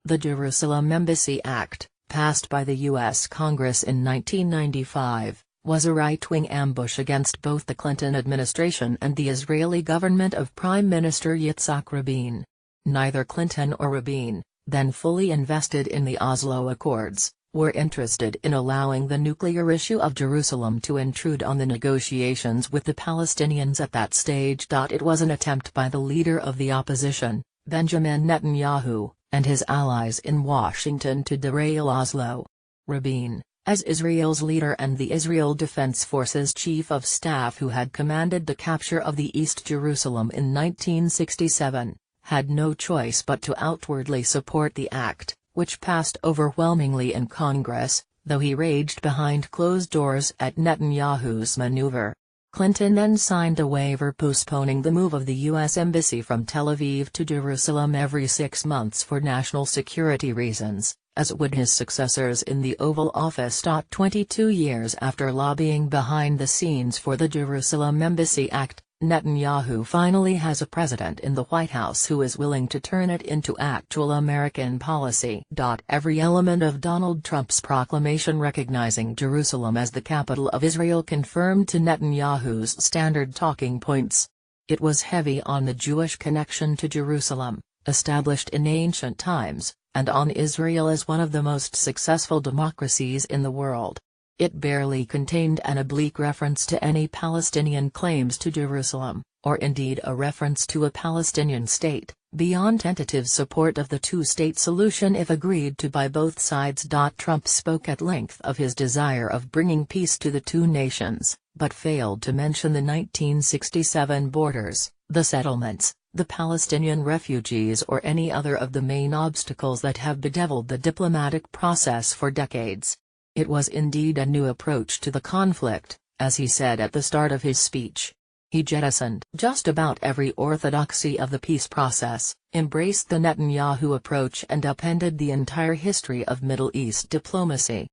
The Jerusalem Embassy Act, passed by the U.S. Congress in 1995, was a right-wing ambush against both the Clinton administration and the Israeli government of Prime Minister Yitzhak Rabin. Neither Clinton or Rabin, then fully invested in the Oslo Accords, were interested in allowing the nuclear issue of Jerusalem to intrude on the negotiations with the Palestinians at that stage. It was an attempt by the leader of the opposition, Benjamin Netanyahu, and his allies in Washington to derail Oslo. Rabin, as Israel's leader and the Israel Defense Forces chief of staff who had commanded the capture of the East Jerusalem in 1967, had no choice but to outwardly support the act, which passed overwhelmingly in Congress, though he raged behind closed doors at Netanyahu's maneuver. Clinton then signed a waiver postponing the move of the U.S. Embassy from Tel Aviv to Jerusalem every 6 months for national security reasons, as would his successors in the Oval Office. 22 years after lobbying behind the scenes for the Jerusalem Embassy Act, Netanyahu finally has a president in the White House who is willing to turn it into actual American policy. Every element of Donald Trump's proclamation recognizing Jerusalem as the capital of Israel confirmed to Netanyahu's standard talking points. It was heavy on the Jewish connection to Jerusalem, established in ancient times, and on Israel as one of the most successful democracies in the world. It barely contained an oblique reference to any Palestinian claims to Jerusalem, or indeed a reference to a Palestinian state, beyond tentative support of the two-state solution if agreed to by both sides. Trump spoke at length of his desire of bringing peace to the two nations, but failed to mention the 1967 borders, the settlements, the Palestinian refugees or any other of the main obstacles that have bedeviled the diplomatic process for decades. It was indeed a new approach to the conflict, as he said at the start of his speech. He jettisoned just about every orthodoxy of the peace process, embraced the Netanyahu approach and upended the entire history of Middle East diplomacy.